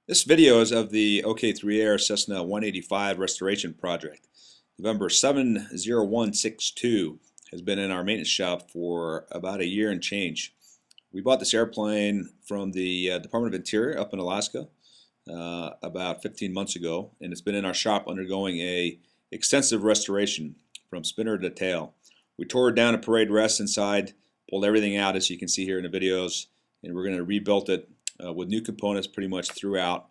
This video is of the OK3 AIR Cessna 185 restoration project. November 70162 has been in our maintenance shop for about a year and change. We bought this airplane from the Department of Interior up in Alaska about 15 months ago, and it's been in our shop undergoing a extensive restoration from spinner to tail. We tore it down at parade rest inside, pulled everything out as you can see here in the videos, and we're going to rebuild it with new components pretty much throughout.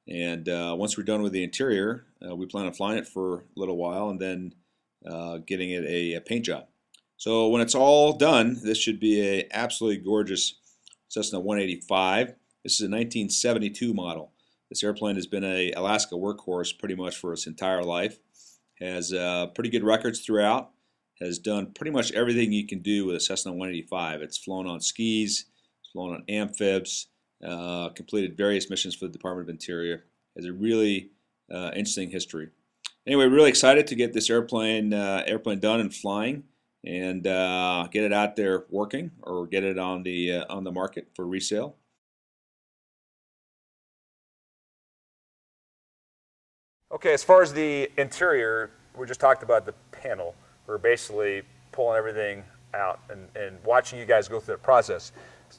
And once we're done with the interior, we plan on flying it for a little while and then getting it a paint job. So when it's all done, this should be an absolutely gorgeous Cessna 185. This is a 1972 model. This airplane has been an Alaska workhorse pretty much for its entire life. Has pretty good records throughout. Has done pretty much everything you can do with a Cessna 185. It's flown on skis, it's flown on amphibs, completed various missions for the Department of Interior. Has a really interesting history. Anyway, really excited to get this airplane done and flying, and get it out there working, or get it on the market for resale. Okay, as far as the interior, we just talked about the panel. We're basically pulling everything out and watching you guys go through the process.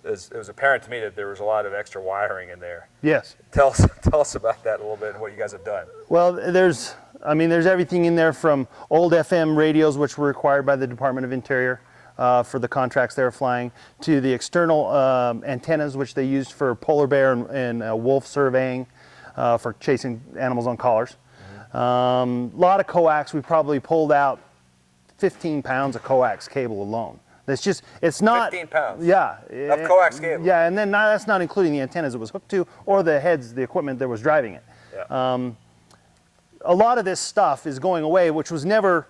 It was apparent to me that there was a lot of extra wiring in there. Yes. Tell us about that a little bit and what you guys have done. Well, there's everything in there from old FM radios, which were required by the Department of Interior for the contracts they were flying, to the external antennas, which they used for polar bear and wolf surveying for chasing animals on collars. A lot of coax. We probably pulled out 15 pounds of coax cable alone. It's not 15 pounds. Yeah. Of coax cable. Yeah, and then that's not including the antennas it was hooked to or the heads, the equipment that was driving it. Yeah. A lot of this stuff is going away, which was never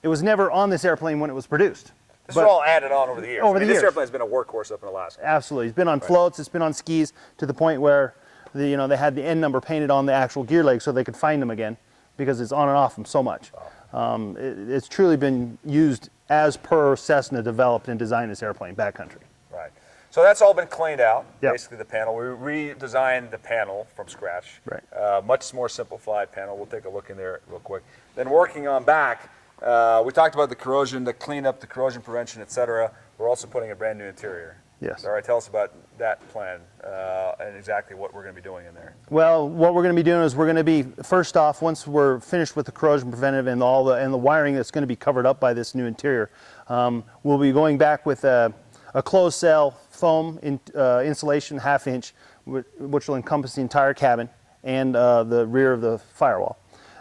on this airplane when it was produced. This is all added on over the years. This airplane's been a workhorse up in Alaska. Absolutely. It's been on floats, it's been on skis, to the point where they had the end number painted on the actual gear leg so they could find them again, because it's on and off them so much. Wow. It's truly been used as per Cessna developed and designed this airplane backcountry. Right. So that's all been cleaned out, yep. Basically the panel. We redesigned the panel from scratch. Right. Much more simplified panel. We'll take a look in there real quick. Then working on back, we talked about the corrosion, the cleanup, the corrosion prevention, etc. We're also putting a brand new interior. Yes. All right, tell us about that plan and exactly what we're going to be doing in there. Well, what we're going to be doing is we're going to be, first off, once we're finished with the corrosion preventive and the wiring that's going to be covered up by this new interior, we'll be going back with a closed cell foam insulation, 1/2 inch, which will encompass the entire cabin and the rear of the firewall.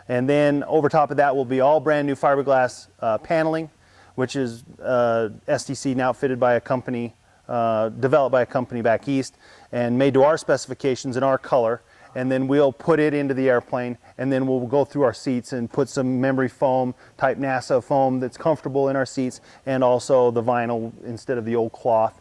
And then over top of that will be all brand new fiberglass paneling, which is STC, now outfitted by a company, developed by a company back east and made to our specifications in our color, and then we'll put it into the airplane, and then we'll go through our seats and put some memory foam type NASA foam that's comfortable in our seats, and also the vinyl instead of the old cloth.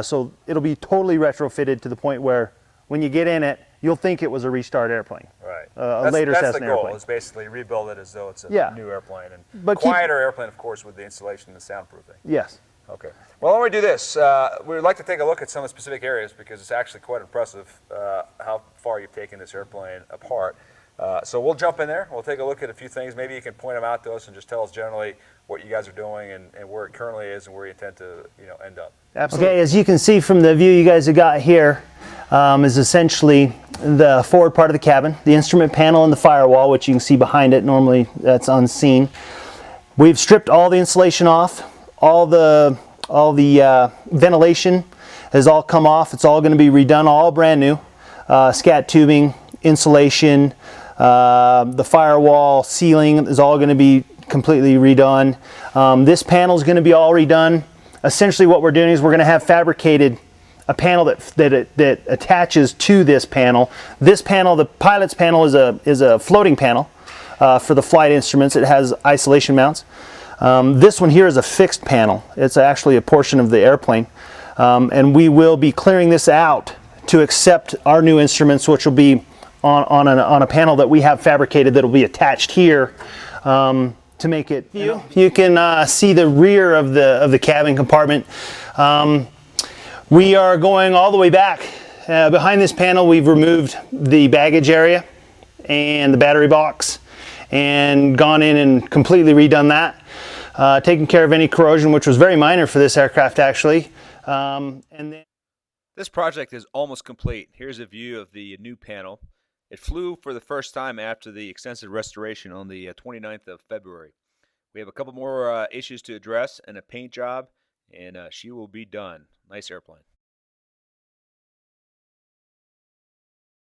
So it'll be totally retrofitted to the point where when you get in it, you'll think it was a restart airplane. Right. A later Cessna That's the goal, airplane. is basically rebuild it as though it's a new airplane. And but quieter airplane, of course, with the insulation and the soundproofing. Yes. Okay. Well, why don't we do this? We'd like to take a look at some of the specific areas, because it's actually quite impressive how far you've taken this airplane apart. So we'll jump in there. We'll take a look at a few things. Maybe you can point them out to us and just tell us generally what you guys are doing and where it currently is and where you intend to end up. Absolutely. Okay, as you can see from the view you guys have got here, is essentially the forward part of the cabin, the instrument panel and the firewall, which you can see behind it. Normally that's unseen. We've stripped all the insulation off. All the ventilation has all come off. It's all going to be redone, all brand new. Scat tubing, insulation, the firewall, ceiling is all going to be completely redone. This panel is going to be all redone. Essentially what we're doing is we're going to have fabricated a panel that attaches to this panel. This panel, the pilot's panel, is a floating panel for the flight instruments. It has isolation mounts. This one here is a fixed panel. It's actually a portion of the airplane, and we will be clearing this out to accept our new instruments, which will be on a panel that we have fabricated that will be attached here to make it. You can see the rear of the cabin compartment. We are going all the way back behind this panel, we've removed the baggage area and the battery box and gone in and completely redone that. Taking care of any corrosion, which was very minor for this aircraft actually. And then This project is almost complete. Here's a view of the new panel. It flew for the first time after the extensive restoration on the 29th of February. We have a couple more issues to address and a paint job, and she will be done. Nice airplane.